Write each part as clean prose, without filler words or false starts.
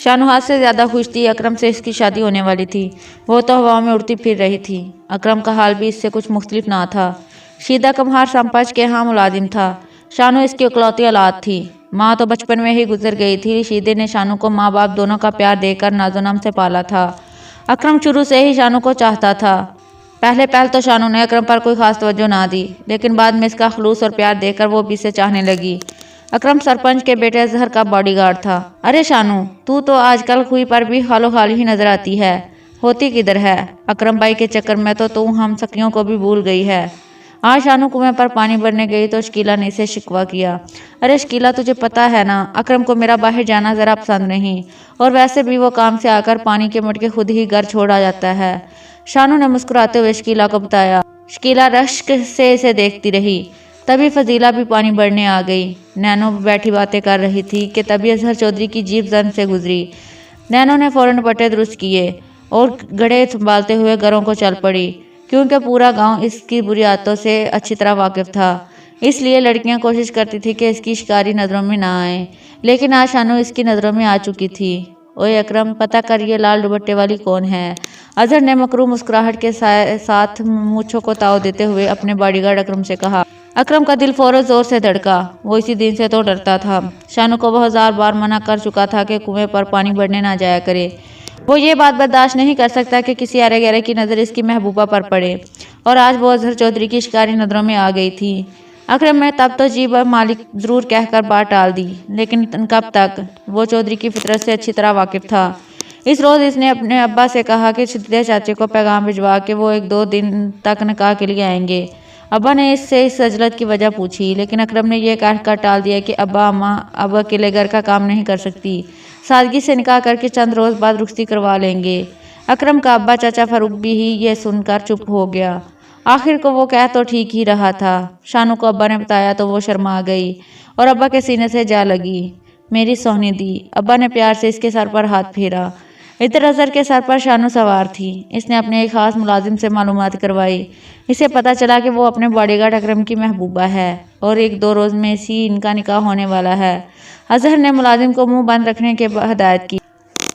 शानू हाथ से ज़्यादा खुश थी। अकरम से इसकी शादी होने वाली थी। वो तो हवा में उड़ती फिर रही थी। अकरम का हाल भी इससे कुछ मुख्तलिफ ना था। शीदा कम्हार संपच के यहाँ मुलाजिम था। शानू इसकी इकलौती औलाद थी। माँ तो बचपन में ही गुजर गई थी। शीदे ने शानू को माँ बाप दोनों का प्यार देकर नाजोनाम से पाला था। अकरम शुरू से ही शानू को चाहता था। पहले तो शानू ने अकरम पर कोई खास तवज्जो ना दी, लेकिन बाद में इसका खलूस और प्यार देखकर वो भी इसे चाहने लगी। अकरम सरपंच के बेटे अजहर का बॉडीगार्ड था। अरे शानू, तू तो आजकल खुई पर भी खालो खाली ही नजर आती है, होती किधर है? अकरम भाई के चक्कर में तो तू हम सखियों को भी भूल गई है। आज शानू कुएं पर पानी भरने गई तो शकीला ने इसे शिकवा किया। अरे शकीला, तुझे पता है ना, अकरम को मेरा बाहर जाना जरा पसंद नहीं, और वैसे भी वो काम से आकर पानी के मटके खुद ही घर छोड़ आ जाता है। शानू ने मुस्कुराते हुए शकीला को बताया। शकीला रश्क से इसे देखती रही। तभी फजीला भी पानी भरने आ गई। नैनो बैठी बातें कर रही थी कि तभी अजहर चौधरी की जीप जन से गुजरी। नैनो ने फौरन पट्टे दुरुस्त किए और गड़े संभालते हुए घरों को चल पड़ी, क्योंकि पूरा गांव इसकी बुरी आदतों से अच्छी तरह वाकिफ था। इसलिए लड़कियां कोशिश करती थी कि इसकी शिकारी नज़रों में ना आए, लेकिन आज शानू इसकी नज़रों में आ चुकी थी। ओए अकरम, पता कर ये लाल दुपट्टे वाली कौन है? अजहर ने मकरू मुस्कुराहट के साथ मूंछों को ताव देते हुए अपने बॉडीगार्ड अकरम से कहा। अकरम का दिल फौरन जोर से धड़का। वो इसी दिन से तो डरता था। शानू को वो 1000 बार मना कर चुका था कि कुएं पर पानी भरने ना जाया करे। वो ये बात बर्दाश्त नहीं कर सकता कि किसी अरे गहरे की नज़र इसकी महबूबा पर पड़े, और आज वो अजहर चौधरी की शिकारी नज़रों में आ गई थी। अकरम ने तब तो जी मालिक जरूर कहकर बात टाल दी, लेकिन कब तक? वो चौधरी की फितरत से अच्छी तरह वाकिफ था। इस रोज़ इसने अपने अब्बा से कहा कि सिद्दे चाचे को पैगाम भिजवा के वो 1-2 दिन तक निकाह के लिए आएंगे। अब्बा ने इससे इस अजलत की वजह पूछी, लेकिन अकरम ने यह कहकर टाल दिया कि अब्बा अम्मा अब अकेले घर का काम नहीं कर सकती, सादगी से निकाह करके चंद रोज़ बाद रुखसती करवा लेंगे। अकरम का अब्बा चाचा फारूक भी ही ये सुनकर चुप हो गया। आखिर को वो कह तो ठीक ही रहा था। शानू को अब्बा ने बताया तो वो शर्मा गई और अब्बा के सीने से जा लगी। मेरी सोहनी दी। अब्बा ने प्यार से इसके सर पर हाथ फेरा। इधर अजहर के सर पर शानू सवार थी। इसने अपने एक खास मुलाजिम से मालूमात करवाई। इसे पता चला कि वो अपने बॉडीगार्ड अकरम की महबूबा है और 1-2 रोज़ में इसी इनका निकाह होने वाला है। अजहर ने मुलाजिम को मुंह बंद रखने की हिदायत की।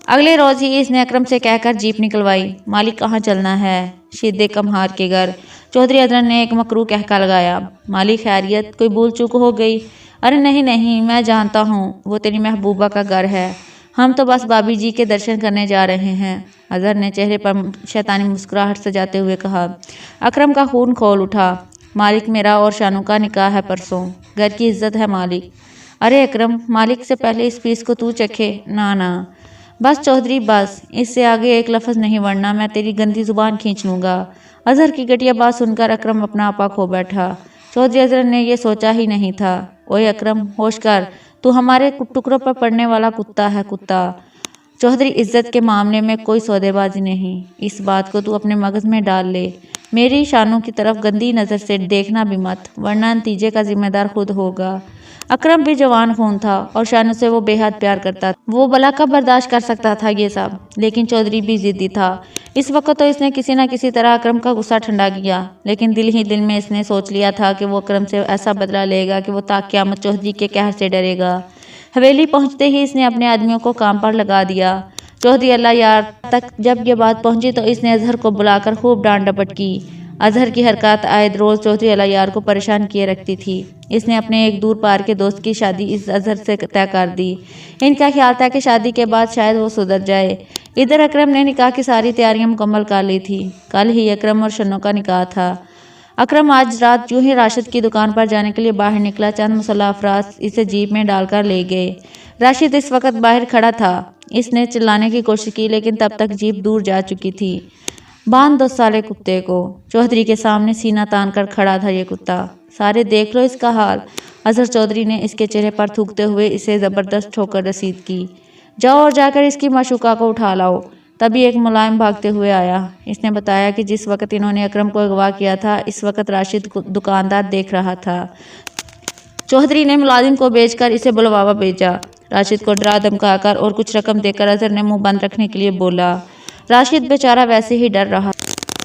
अगले रोज़ ही इसने अकरम से कहकर जीप निकलवाई। मालिक, कहाँ चलना है? शीदे कम्हार के घर। चौधरी अजहर ने एक मकरू कहका लगाया। मालिक, खैरियत? कोई भूल चूक हो गई? अरे नहीं नहीं, मैं जानता हूँ, वो तेरी महबूबा का घर है। हम तो बस भाभी जी के दर्शन करने जा रहे हैं। अजहर ने चेहरे पर शैतानी मुस्कुराहट सजाते हुए कहा। अकरम का खून खोल उठा। मालिक, मेरा और शानू का निकाह है परसों। घर की इज्जत है मालिक। अरे अकरम, मालिक से पहले इस पीस को तू चखे। ना ना, बस चौधरी बस, इससे आगे एक लफ्ज़ नहीं, वरना मैं तेरी गंदी जुबान खींच लूँगा। अजहर की घटिया बात सुनकर अकरम अपना आपा खो बैठा। चौधरी अजहर ने यह सोचा ही नहीं था। ओए अकरम, होश कर, तू हमारे टुकड़ों पर पड़ने वाला कुत्ता है, कुत्ता। चौधरी, इज्जत के मामले में कोई सौदेबाजी नहीं, इस बात को तू अपने मगज में डाल ले। मेरी शानू की तरफ गंदी नज़र से देखना भी मत, वरना नतीजे का जिम्मेदार खुद होगा। अकरम भी जवान खून था और शानू से वो बेहद प्यार करता था। वो भला कब बर्दाश्त कर सकता था ये सब, लेकिन चौधरी भी जिद्दी था। इस वक्त तो इसने किसी न किसी तरह अकरम का गुस्सा ठंडा किया, लेकिन दिल ही दिल में इसने सोच लिया था कि वो अकरम से ऐसा बदला लेगा कि वो ताक़यामत चौधरी के कहर से डरेगा। हवेली पहुंचते ही इसने अपने आदमियों को काम पर लगा दिया। चौधरी अल्लाह यार तक जब ये बात पहुंची तो इसने अजहर को बुलाकर खूब डांट डपट की। अजहर की हरकत आए रोज़ चौधरी अल्लाह यार को परेशान किए रखती थी। इसने अपने एक दूर पार के दोस्त की शादी इस अजहर से तय कर दी। इनका ख्याल था कि शादी के बाद शायद वो सुधर जाए। इधर अकरम ने निकाह की सारी तैयारियां मुकम्मल कर ली थी। कल ही अकरम और शन्नो का निकाह था। अकरम आज रात यूं ही राशिद की दुकान पर जाने के लिए बाहर निकला। चंद मुसल्लह अफराद इसे जीप में डालकर ले गए। राशिद इस वक्त बाहर खड़ा था। इसने चिल्लाने की कोशिश की, लेकिन तब तक जीप दूर जा चुकी थी। बांध दो साले कुत्ते को। चौधरी के सामने सीना तान कर खड़ा था ये कुत्ता। सारे देख लो इसका हाल। अजहर चौधरी ने इसके चेहरे पर थूकते हुए इसे ज़बरदस्त ठोकर रसीद की। जाओ और जाकर इसकी माशूका को उठा लाओ। तभी एक मुलायम भागते हुए आया। इसने बताया कि जिस वक्त इन्होंने अकरम को अगवा किया था, इस वक्त राशिद दुकानदार देख रहा था। चौधरी ने मुलाजिम को भेजकर इसे बुलवावा भेजा। राशिद को डरा धमकाकर और कुछ रकम देकर अजहर ने मुंह बंद रखने के लिए बोला। राशिद बेचारा वैसे ही डर रहा,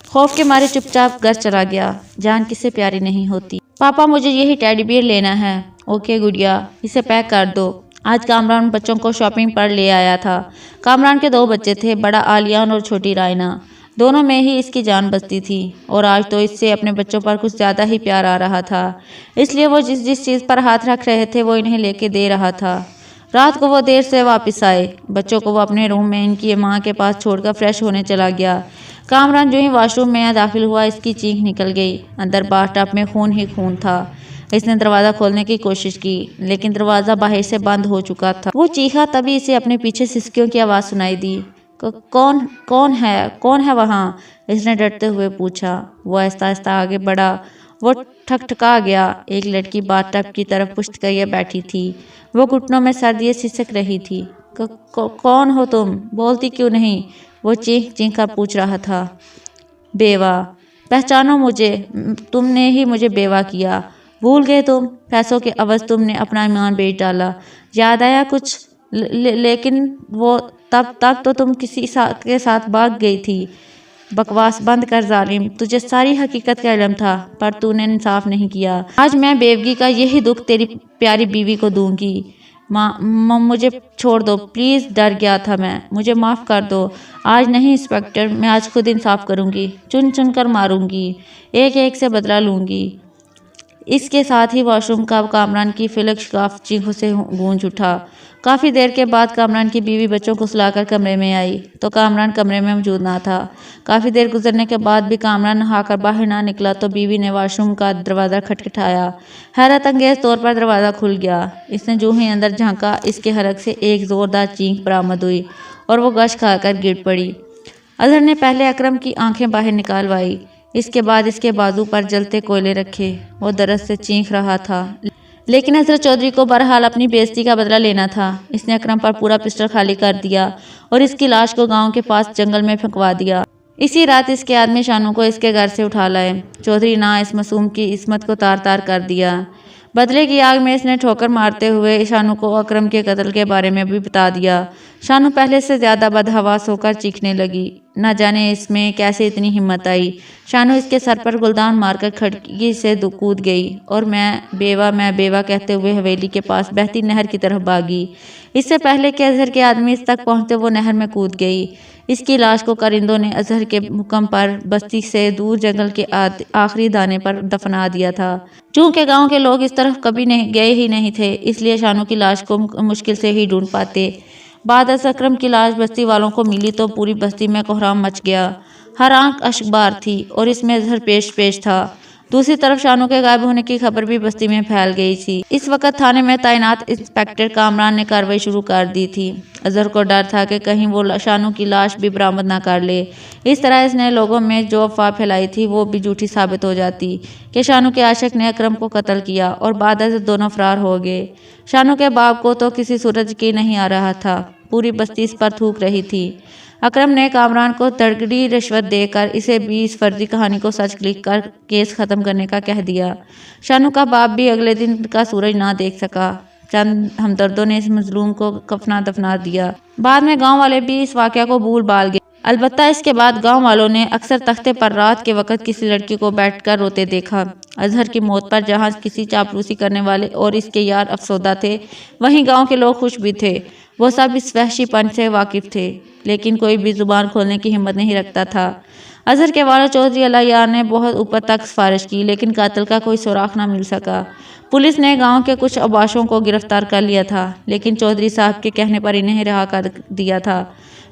खौफ के मारे चुपचाप घर चला गया। जान किससे प्यारी नहीं होती। पापा, मुझे यही टेडी बियर लेना है। ओके गुड़िया, इसे पैक कर दो। آج کامران بچوں کو شاپنگ پر لے آیا تھا۔ کامران کے 2 بچے تھے، بڑا عالیان اور چھوٹی رائنا۔ دونوں میں ہی اس کی جان بستی تھی اور آج تو اس سے اپنے بچوں پر کچھ زیادہ ہی پیار آ رہا تھا، اس لیے وہ جس چیز پر ہاتھ رکھ رہے تھے وہ انہیں لے کے دے رہا تھا۔ رات کو وہ دیر سے واپس آئے۔ بچوں کو وہ اپنے روم میں ان کی ماں کے پاس چھوڑ کر فریش ہونے چلا گیا۔ کامران جو ہی واش روم میں داخل ہوا اس کی چینخ نکل گئی۔ اندر باتھ ٹب میں خون ہی خون تھا۔ اس نے دروازہ کھولنے کی کوشش کی لیکن دروازہ باہر سے بند ہو چکا تھا۔ وہ چیخا، تبھی اسے اپنے پیچھے سسکیوں کی آواز سنائی دی۔ کون ہے وہاں؟ اس نے ڈرتے ہوئے پوچھا۔ وہ آہستہ آہستہ آگے بڑھا۔ وہ ٹھکٹھکا گیا۔ ایک لڑکی باتھ ٹب کی طرف پشت کیے بیٹھی تھی۔ وہ گھٹنوں میں سر دیے سسک رہی تھی۔ کون ہو تم؟ بولتی کیوں نہیں؟ وہ چینخ چینخ کر پوچھ رہا تھا۔ بیوہ۔ پہچانو مجھے، تم نے ہی مجھے بیوہ کیا۔ بھول گئے تم؟ پیسوں کے عوض تم نے اپنا ایمان بیچ ڈالا، یاد آیا کچھ؟ لیکن وہ تب تو تم کسی کے ساتھ بھاگ گئی تھی۔ بکواس بند کر ظالم، تجھے ساری حقیقت کا علم تھا پر تو نے انصاف نہیں کیا۔ آج میں بیوگی کا یہی دکھ تیری پیاری بیوی کو دوں گی۔ مجھے چھوڑ دو پلیز، ڈر گیا تھا میں، مجھے معاف کر دو۔ آج نہیں انسپکٹر، میں آج خود انصاف کروں گی، چن چن کر ماروں گی، ایک ایک سے بدلہ لوں گی۔ اس کے ساتھ ہی واش روم کا کامران کی فلک شگاف چیخوں سے گونج اٹھا۔ کافی دیر کے بعد کامران کی بیوی بچوں کو سلا کر کمرے میں آئی تو کامران کمرے میں موجود نہ تھا۔ کافی دیر گزرنے کے بعد بھی کامران نہا کر باہر نہ نکلا تو بیوی نے واش روم کا دروازہ کھٹکھٹایا۔ حیرت انگیز طور پر دروازہ کھل گیا۔ اس نے جو ہی اندر جھانکا اس کے حلق سے ایک زوردار چینخ برآمد ہوئی اور وہ غش کھا کر گر پڑی۔ اظہر نے پہلے اکرم کی آنکھیں باہر نکالوائی، اس کے بعد اس کے بازو پر جلتے کوئلے رکھے۔ وہ درد سے چینخ رہا تھا لیکن حضرت چودھری کو بہرحال اپنی بے عزتی کا بدلہ لینا تھا۔ اس نے اکرم پر پورا پسٹل خالی کر دیا اور اس کی لاش کو گاؤں کے پاس جنگل میں پھینکوا دیا۔ اسی رات اس کے آدمی شانو کو اس کے گھر سے اٹھا لائے۔ چودھری نے اس معصوم کی عصمت کو تار تار کر دیا۔ بدلے کی آگ میں اس نے ٹھوکر مارتے ہوئے شانو کو اکرم کے قتل کے بارے میں بھی بتا دیا۔ شانو پہلے سے زیادہ بدحواس ہو کر چیخنے لگی۔ نہ جانے اس میں کیسے اتنی ہمت آئی۔ شانو اس کے سر پر گلدان مار کر کھڑکی سے کود گئی اور میں بیوہ کہتے ہوئے حویلی کے پاس بہتی نہر کی طرف بھاگی۔ اس سے پہلے کہ اظہر کے آدمی اس تک پہنچتے وہ نہر میں کود گئی۔ اس کی لاش کو کرندوں نے اظہر کے حکم پر بستی سے دور جنگل کے آخری دانے پر دفنا دیا تھا۔ چونکہ گاؤں کے لوگ اس طرف کبھی گئے ہی نہیں تھے اس لیے شانو کی لاش کو مشکل سے ہی ڈھونڈ پاتے۔ بعد از اکرم کی لاش بستی والوں کو ملی تو پوری بستی میں کوہرام مچ گیا۔ ہر آنکھ اشکبار تھی اور اس میں اظہر پیش تھا۔ دوسری طرف شانو کے غائب ہونے کی خبر بھی بستی میں پھیل گئی تھی۔ اس وقت تھانے میں تعینات انسپکٹر کامران نے کارروائی شروع کر دی تھی۔ اظہر کو ڈر تھا کہ کہیں وہ شانو کی لاش بھی برآمد نہ کر لے۔ اس طرح اس نے لوگوں میں جو افواہ پھیلائی تھی وہ بھی جھوٹی ثابت ہو جاتی کہ شانو کے عاشق نے اکرم کو قتل کیا اور بعد از دونوں فرار ہو گئے۔ شانو کے باپ کو تو کسی صورت یقین نہیں آ رہا تھا، پوری بستی اس پر تھوک رہی تھی۔ اکرم نے کامران کو تگڑی رشوت دے کر اسے بھی اس فرضی کہانی کو سچ لکھ کر کیس ختم کرنے کا کہہ دیا۔ شانو کا باپ بھی اگلے دن کا سورج نہ دیکھ سکا۔ چند ہمدردوں نے اس مظلوم کو کفنا دفنا دیا۔ بعد میں گاؤں والے بھی اس واقعہ کو بھول بھال گئے۔ البتہ اس کے بعد گاؤں والوں نے اکثر تختے پر رات کے وقت کسی لڑکی کو بیٹھ کر روتے دیکھا۔ اظہر کی موت پر جہاں کسی چاپلوسی کرنے والے اور اس کے یار افسردہ تھے وہیں گاؤں کے لوگ خوش بھی تھے۔ وہ سب اس وحشی پن سے واقف تھے لیکن کوئی بھی زبان کھولنے کی ہمت نہیں رکھتا تھا۔ اظہر کے والد چودھری اللہ یار نے بہت اوپر تک سفارش کی لیکن قاتل کا کوئی سراغ نہ مل سکا۔ پولیس نے گاؤں کے کچھ اوباشوں کو گرفتار کر لیا تھا لیکن چودھری صاحب کے کہنے پر انہیں رہا کر دیا تھا۔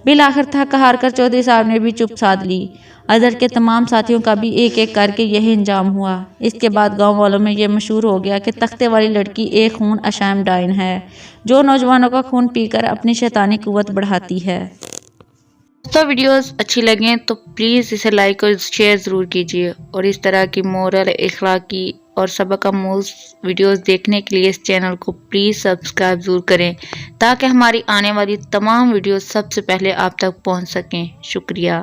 بالآخر تھک ہار کر چودھری صاحب نے بھی چپ سادھ لی۔ اظہر کے تمام ساتھیوں کا بھی ایک ایک کر کے یہی انجام ہوا۔ اس کے بعد گاؤں والوں میں یہ مشہور ہو گیا کہ تختے والی لڑکی ایک خون اشام ڈائن ہے جو نوجوانوں کا خون پی کر اپنی شیطانی قوت بڑھاتی ہے۔ تو ویڈیوز اچھی لگیں تو پلیز اسے لائک اور شیئر ضرور کیجیے اور اس طرح کی مورل، اخلاقی اور سبق آموز ویڈیوز دیکھنے کے لیے اس چینل کو پلیز سبسکرائب ضرور کریں تاکہ ہماری آنے والی تمام ویڈیوز سب سے پہلے آپ تک پہنچ سکیں۔ شکریہ۔